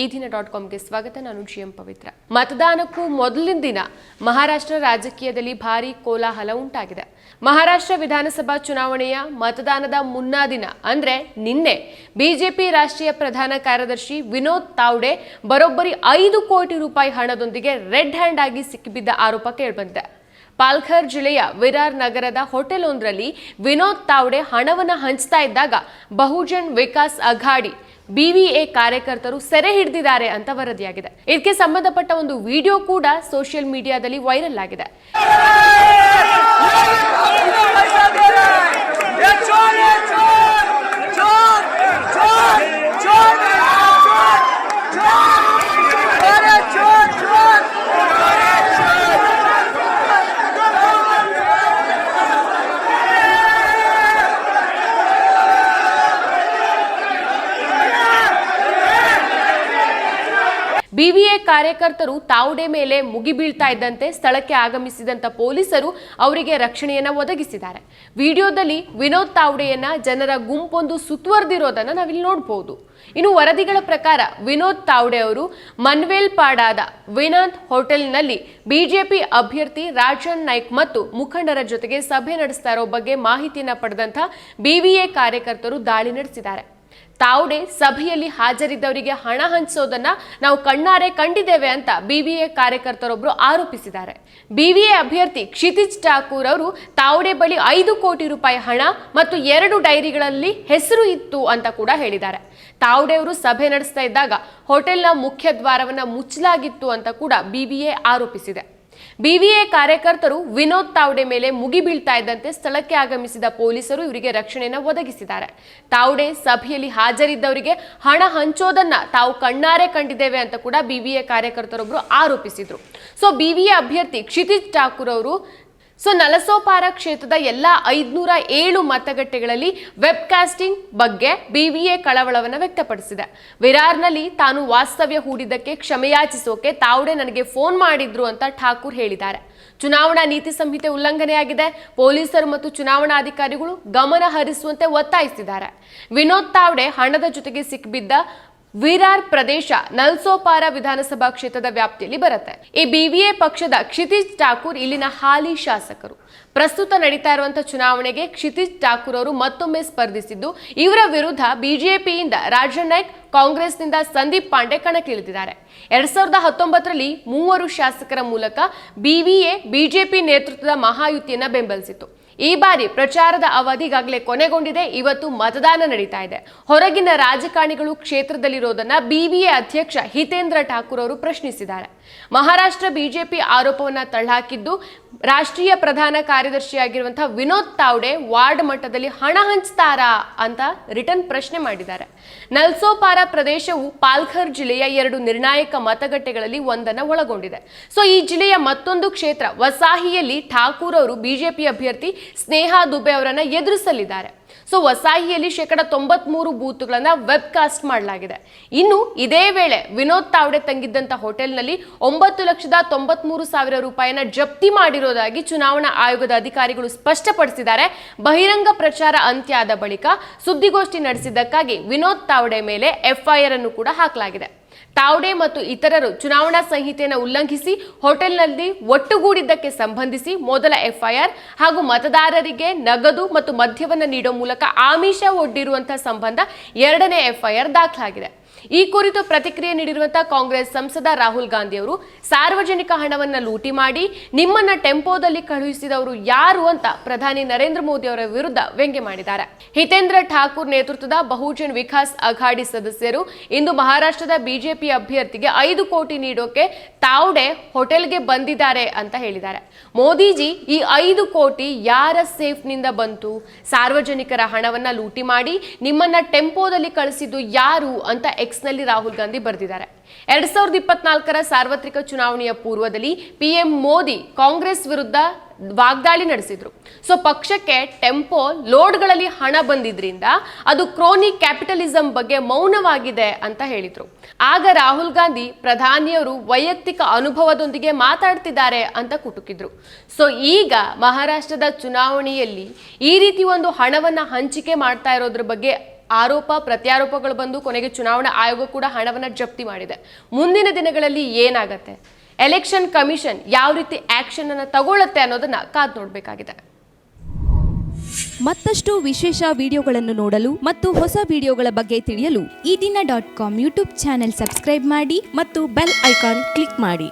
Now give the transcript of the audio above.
ಈ ದಿನ .comಗೆ ಸ್ವಾಗತ. ನಾನು ಜಿಎಂ ಪವಿತ್ರ. ಮತದಾನಕ್ಕೂ ಮೊದಲಿನ ದಿನ ಮಹಾರಾಷ್ಟ್ರ ರಾಜಕೀಯದಲ್ಲಿ ಭಾರೀ ಕೋಲಾಹಲ ಉಂಟಾಗಿದೆ. ಮಹಾರಾಷ್ಟ್ರ ವಿಧಾನಸಭಾ ಚುನಾವಣೆಯ ಮತದಾನದ ಮುನ್ನಾ ದಿನ ಅಂದ್ರೆ ನಿನ್ನೆ ಬಿಜೆಪಿ ರಾಷ್ಟ್ರೀಯ ಪ್ರಧಾನ ಕಾರ್ಯದರ್ಶಿ ವಿನೋದ್ ತಾವ್ಡೆ ಬರೋಬ್ಬರಿ 5 ಕೋಟಿ ರೂಪಾಯಿ ಹಣದೊಂದಿಗೆ ರೆಡ್ ಹ್ಯಾಂಡ್ ಆಗಿ ಸಿಕ್ಕಿಬಿದ್ದ ಆರೋಪ ಕೇಳಿಬಂದಿದೆ. ಪಾಲ್ಘರ್ ಜಿಲ್ಲೆಯ ವಿರಾರ್ ನಗರದ ಹೋಟೆಲ್ ಒಂದರಲ್ಲಿ ವಿನೋದ್ ತಾವ್ಡೆ ಹಣವನ್ನು ಹಂಚ್ತಾ ಇದ್ದಾಗ ಬಹುಜನ್ ವಿಕಾಸ್ ಅಘಾಡಿ BVA ಕಾರ್ಯಕರ್ತರು ಸೆರೆ ಹಿಡಿದಿದ್ದಾರೆ ಅಂತ ವರದಿಯಾಗಿದೆ. ಇದಕ್ಕೆ ಸಂಬಂಧಪಟ್ಟ ಒಂದು ವಿಡಿಯೋ ಕೂಡ ಸೋಷಿಯಲ್ ಮೀಡಿಯಾದಲ್ಲಿ ವೈರಲ್ ಆಗಿದೆ. BVA ಕಾರ್ಯಕರ್ತರು ತಾವ್ಡೆ ಮೇಲೆ ಮುಗಿಬೀಳ್ತಾ ಇದ್ದಂತೆ ಸ್ಥಳಕ್ಕೆ ಆಗಮಿಸಿದಂತ ಪೊಲೀಸರು ಅವರಿಗೆ ರಕ್ಷಣೆಯನ್ನ ಒದಗಿಸಿದ್ದಾರೆ. ವಿಡಿಯೋದಲ್ಲಿ ವಿನೋದ್ ತಾವ್ಡೆಯನ್ನ ಜನರ ಗುಂಪೊಂದು ಸುತ್ತುವರೆದಿರೋದನ್ನ ನಾವಿಲ್ಲಿ ನೋಡಬಹುದು. ಇನ್ನು ವರದಿಗಳ ಪ್ರಕಾರ ವಿನೋದ್ ತಾವ್ಡೆ ಅವರು ಮನ್ವೇಲ್ಪಾಡಾದ ವಿನಾಂತ್ ಹೋಟೆಲ್ನಲ್ಲಿ ಬಿಜೆಪಿ ಅಭ್ಯರ್ಥಿ ರಾಜನ್ ನಾಯ್ಕ್ ಮತ್ತು ಮುಖಂಡರ ಜೊತೆಗೆ ಸಭೆ ನಡೆಸ್ತಾ ಇರೋ ಬಗ್ಗೆ ಮಾಹಿತಿಯನ್ನ ಪಡೆದಂತ BVA ಕಾರ್ಯಕರ್ತರು ದಾಳಿ ನಡೆಸಿದ್ದಾರೆ. ತಾವ್ಡೆ ಸಭೆಯಲ್ಲಿ ಹಾಜರಿದ್ದವರಿಗೆ ಹಣ ಹಂಚೋದನ್ನ ನಾವು ಕಣ್ಣಾರೆ ಕಂಡಿದ್ದೇವೆ ಅಂತ BVA ಕಾರ್ಯಕರ್ತರೊಬ್ಬರು ಆರೋಪಿಸಿದ್ದಾರೆ. BVA ಅಭ್ಯರ್ಥಿ ಕ್ಷಿತಿಜ್ ಠಾಕೂರ್ ಅವರು ತಾವ್ಡೆ ಬಳಿ 5 ಕೋಟಿ ರೂಪಾಯಿ ಹಣ ಮತ್ತು 2 ಡೈರಿಗಳಲ್ಲಿ ಹೆಸರು ಇತ್ತು ಅಂತ ಕೂಡ ಹೇಳಿದ್ದಾರೆ. ತಾವ್ಡೆ ಅವರು ಸಭೆ ನಡೆಸ್ತಾ ಇದ್ದಾಗ ಹೋಟೆಲ್ನ ಮುಖ್ಯ ದ್ವಾರವನ್ನ ಮುಚ್ಚಲಾಗಿತ್ತು ಅಂತ ಕೂಡ BVA ಆರೋಪಿಸಿದೆ. BVA ಕಾರ್ಯಕರ್ತರು ವಿನೋದ್ ತಾವ್ಡೆ ಮೇಲೆ ಮುಗಿಬೀಳ್ತಾ ಇದ್ದಂತೆ ಸ್ಥಳಕ್ಕೆ ಆಗಮಿಸಿದ ಪೊಲೀಸರು ಇವರಿಗೆ ರಕ್ಷಣೆಯನ್ನು ಒದಗಿಸಿದ್ದಾರೆ. ತಾವ್ಡೆ ಸಭೆಯಲ್ಲಿ ಹಾಜರಿದ್ದವರಿಗೆ ಹಣ ಹಂಚೋದನ್ನ ತಾವು ಕಣ್ಣಾರೆ ಕಂಡಿದ್ದೇವೆ ಅಂತ ಕೂಡ BVA ಕಾರ್ಯಕರ್ತರೊಬ್ಬರು ಆರೋಪಿಸಿದ್ರು. BVA ಅಭ್ಯರ್ಥಿ ಕ್ಷಿತಿಜ್ ಠಾಕೂರ್ ಅವರು ನಲಸೋಪಾರ ಕ್ಷೇತ್ರದ ಎಲ್ಲ 507 ಮತಗಟ್ಟೆಗಳಲ್ಲಿ ವೆಬ್ಕಾಸ್ಟಿಂಗ್ ಬಗ್ಗೆ BVA ಕಳವಳವನ್ನು ವ್ಯಕ್ತಪಡಿಸಿದೆ. ವಿರಾರ್ನಲ್ಲಿ ತಾನು ವಾಸ್ತವ್ಯ ಹೂಡಿದ್ದಕ್ಕೆ ಕ್ಷಮೆಯಾಚಿಸೋಕೆ ತಾವ್ಡೆ ನನಗೆ ಫೋನ್ ಮಾಡಿದ್ರು ಅಂತ ಠಾಕೂರ್ ಹೇಳಿದ್ದಾರೆ. ಚುನಾವಣಾ ನೀತಿ ಸಂಹಿತೆ ಉಲ್ಲಂಘನೆಯಾಗಿದೆ. ಪೊಲೀಸರು ಮತ್ತು ಚುನಾವಣಾಧಿಕಾರಿಗಳು ಗಮನ ಹರಿಸುವಂತೆ ಒತ್ತಾಯಿಸಿದ್ದಾರೆ. ವಿನೋದ್ ತಾವ್ಡೆ ಹಣದ ಜೊತೆಗೆ ಸಿಕ್ಕಿಬಿದ್ದ ವಿರಾರ್ ಪ್ರದೇಶ ನಲ್ಸೋಪಾರ ವಿಧಾನಸಭಾ ಕ್ಷೇತ್ರದ ವ್ಯಾಪ್ತಿಯಲ್ಲಿ ಬರುತ್ತೆ. ಈ BVA ಪಕ್ಷದ ಕ್ಷಿತಿಜ್ ಠಾಕೂರ್ ಇಲ್ಲಿನ ಹಾಲಿ ಶಾಸಕರು. ಪ್ರಸ್ತುತ ನಡೀತಾ ಇರುವಂತಹ ಚುನಾವಣೆಗೆ ಕ್ಷಿತಿಜ್ ಠಾಕೂರ್ ಅವರು ಮತ್ತೊಮ್ಮೆ ಸ್ಪರ್ಧಿಸಿದ್ದು ಇವರ ವಿರುದ್ಧ ಬಿಜೆಪಿಯಿಂದ ರಾಜನ್ ನಾಯ್ಕ್, ಕಾಂಗ್ರೆಸ್ನಿಂದ ಸಂದೀಪ್ ಪಾಂಡೆ ಕಣಕ್ಕಿಳಿದಿದ್ದಾರೆ. 2019ರಲ್ಲಿ 3 ಶಾಸಕರ ಮೂಲಕ BVA ಬಿಜೆಪಿ ನೇತೃತ್ವದ ಮಹಾಯುತಿಯನ್ನ ಬೆಂಬಲಿಸಿತು. ಈ ಬಾರಿ ಪ್ರಚಾರದ ಅವಧಿ ಈಗಾಗಲೇ ಕೊನೆಗೊಂಡಿದೆ. ಇವತ್ತು ಮತದಾನ ನಡೀತಾ ಇದೆ. ಹೊರಗಿನ ರಾಜಕಾರಣಿಗಳು ಕ್ಷೇತ್ರದಲ್ಲಿರೋದನ್ನ BVA ಅಧ್ಯಕ್ಷ ಹಿತೇಂದ್ರ ಠಾಕೂರ್ ಅವರು ಪ್ರಶ್ನಿಸಿದ್ದಾರೆ. ಮಹಾರಾಷ್ಟ್ರ ಬಿಜೆಪಿ ಆರೋಪವನ್ನ ತಳ್ಳಹಾಕಿದ್ದು ರಾಷ್ಟ್ರೀಯ ಪ್ರಧಾನ ಕಾರ್ಯದರ್ಶಿಯಾಗಿರುವಂತಹ ವಿನೋದ್ ತಾವ್ಡೆ ವಾರ್ಡ್ ಮಟ್ಟದಲ್ಲಿ ಹಣ ಹಂಚ್ತಾರಾ ಅಂತ ರಿಟರ್ನ್ ಪ್ರಶ್ನೆ ಮಾಡಿದ್ದಾರೆ. ನಲ್ಸೋಪಾರ ಪ್ರದೇಶವು ಪಾಲ್ಘರ್ ಜಿಲ್ಲೆಯ 2 ನಿರ್ಣಾಯಕ ಮತಗಟ್ಟೆಗಳಲ್ಲಿ ಒಂದನ್ನು ಒಳಗೊಂಡಿದೆ. ಈ ಜಿಲ್ಲೆಯ ಮತ್ತೊಂದು ಕ್ಷೇತ್ರ ವಸಾಹಿಯಲ್ಲಿ ಠಾಕೂರ್ ಅವರು ಬಿಜೆಪಿ ಅಭ್ಯರ್ಥಿ ಸ್ನೇಹಾ ದುಬೆ ಅವರನ್ನ ಎದುರಿಸಲಿದ್ದಾರೆ. ವಸಾಹಿಯಲ್ಲಿ 93% ಬೂತ್ಗಳನ್ನ ವೆಬ್ಕಾಸ್ಟ್ ಮಾಡಲಾಗಿದೆ. ಇನ್ನು ಇದೇ ವೇಳೆ ವಿನೋದ್ ತಾವ್ಡೆ ತಂಗಿದ್ದಂತ ಹೋಟೆಲ್ನಲ್ಲಿ 9,93,000 ರೂಪಾಯಿನ ಜಪ್ತಿ ಮಾಡಿರೋದಾಗಿ ಚುನಾವಣಾ ಆಯೋಗದ ಅಧಿಕಾರಿಗಳು ಸ್ಪಷ್ಟಪಡಿಸಿದ್ದಾರೆ. ಬಹಿರಂಗ ಪ್ರಚಾರ ಅಂತ್ಯ ಆದ ಬಳಿಕ ಸುದ್ದಿಗೋಷ್ಠಿ ನಡೆಸಿದ್ದಕ್ಕಾಗಿ ವಿನೋದ್ ತಾವ್ಡೆ ಮೇಲೆ FIR ಅನ್ನು ಕೂಡ ಹಾಕಲಾಗಿದೆ. ತಾವ್ಡೆ ಮತ್ತು ಇತರರು ಚುನಾವಣಾ ಸಂಹಿತೆಯನ್ನು ಉಲ್ಲಂಘಿಸಿ ಹೋಟೆಲ್ನಲ್ಲಿ ಒಟ್ಟುಗೂಡಿದ್ದಕ್ಕೆ ಸಂಬಂಧಿಸಿ ಮೊದಲ FIR ಹಾಗೂ ಮತದಾರರಿಗೆ ನಗದು ಮತ್ತು ಮದ್ಯವನ್ನು ನೀಡುವ ಮೂಲಕ ಆಮಿಷ ಒಡ್ಡಿರುವಂತಹ ಸಂಬಂಧ 2ನೇ FIR ದಾಖಲಾಗಿದೆ. ಈ ಕುರಿತು ಪ್ರತಿಕ್ರಿಯೆ ನೀಡಿರುವಂತಹ ಕಾಂಗ್ರೆಸ್ ಸಂಸದ ರಾಹುಲ್ ಗಾಂಧಿ ಅವರು ಸಾರ್ವಜನಿಕ ಹಣವನ್ನು ಲೂಟಿ ಮಾಡಿ ನಿಮ್ಮನ್ನ ಟೆಂಪೋದಲ್ಲಿ ಕಳುಹಿಸಿದವರು ಯಾರು ಅಂತ ಪ್ರಧಾನಿ ನರೇಂದ್ರ ಮೋದಿ ಅವರ ವಿರುದ್ಧ ವ್ಯಂಗ್ಯ ಮಾಡಿದ್ದಾರೆ. ಹಿತೇಂದ್ರ ಠಾಕೂರ್ ನೇತೃತ್ವದ ಬಹುಜನ್ ವಿಕಾಸ್ ಅಘಾಡಿ ಸದಸ್ಯರು ಇಂದು ಮಹಾರಾಷ್ಟ್ರದ ಬಿಜೆಪಿ ಅಭ್ಯರ್ಥಿಗೆ 5 ಕೋಟಿ ನೀಡೋಕೆ ತಾವ್ಡೆ ಹೋಟೆಲ್ಗೆ ಬಂದಿದ್ದಾರೆ ಅಂತ ಹೇಳಿದ್ದಾರೆ. ಮೋದಿಜಿ, ಈ 5 ಕೋಟಿ ಯಾರ ಸೇಫ್ನಿಂದ ಬಂತು? ಸಾರ್ವಜನಿಕರ ಹಣವನ್ನ ಲೂಟಿ ಮಾಡಿ ನಿಮ್ಮನ್ನ ಟೆಂಪೋದಲ್ಲಿ ಕಳಿಸಿದ್ದು ಯಾರು ಅಂತ ನಲ್ಲಿ ರಾಹುಲ್ ಗಾಂಧಿ ಬರೆದಿದ್ದಾರೆ. 2024ರ ಸಾರ್ವತ್ರಿಕ ಚುನಾವಣೆಯ ಪೂರ್ವದಲ್ಲಿ PM ಮೋದಿ ಕಾಂಗ್ರೆಸ್ ವಿರುದ್ಧ ವಾಗ್ದಾಳಿ ನಡೆಸಿದ್ರು. ಪಕ್ಷಕ್ಕೆ ಟೆಂಪೋ ಲೋಡ್ಗಳಲ್ಲಿ ಹಣ ಬಂದಿದ್ರಿಂದ ಅದು ಕ್ರೋನಿ ಕ್ಯಾಪಿಟಲಿಸಂ ಬಗ್ಗೆ ಮೌನವಾಗಿದೆ ಅಂತ ಹೇಳಿದ್ರು. ಆಗ ರಾಹುಲ್ ಗಾಂಧಿ ಪ್ರಧಾನಿಯವರು ವೈಯಕ್ತಿಕ ಅನುಭವದೊಂದಿಗೆ ಮಾತಾಡ್ತಿದ್ದಾರೆ ಅಂತ ಕುಟುಕಿದ್ರು. ಈಗ ಮಹಾರಾಷ್ಟ್ರದ ಚುನಾವಣೆಯಲ್ಲಿ ಈ ರೀತಿ ಒಂದು ಹಣವನ್ನ ಹಂಚಿಕೆ ಮಾಡ್ತಾ ಇರೋದ್ರ ಬಗ್ಗೆ ಆರೋಪ ಪ್ರತ್ಯಾರೋಪಗಳು ಬಂದು ಕೊನೆಗೆ ಚುನಾವಣಾ ಆಯೋಗ ಕೂಡ ಹಣವನ್ನ ಜಪ್ತಿ ಮಾಡಿದೆ. ಮುಂದಿನ ದಿನಗಳಲ್ಲಿ ಏನಾಗತ್ತೆ, ಎಲೆಕ್ಷನ್ ಕಮಿಷನ್ ಯಾವ ರೀತಿ ಆಕ್ಷನ್ ಅನ್ನು ತಗೊಳ್ಳುತ್ತೆ ಅನ್ನೋದನ್ನ ಕಾದು ನೋಡಬೇಕಾಗಿದೆ. ಮತ್ತಷ್ಟು ವಿಶೇಷ ವಿಡಿಯೋಗಳನ್ನು ನೋಡಲು ಮತ್ತು ಹೊಸ ವಿಡಿಯೋಗಳ ಬಗ್ಗೆ ತಿಳಿಯಲು ಈ ದಿನ .com ಯೂಟ್ಯೂಬ್ ಚಾನೆಲ್ ಸಬ್ಸ್ಕ್ರೈಬ್ ಮಾಡಿ ಮತ್ತು ಬೆಲ್ ಐಕಾನ್ ಕ್ಲಿಕ್ ಮಾಡಿ.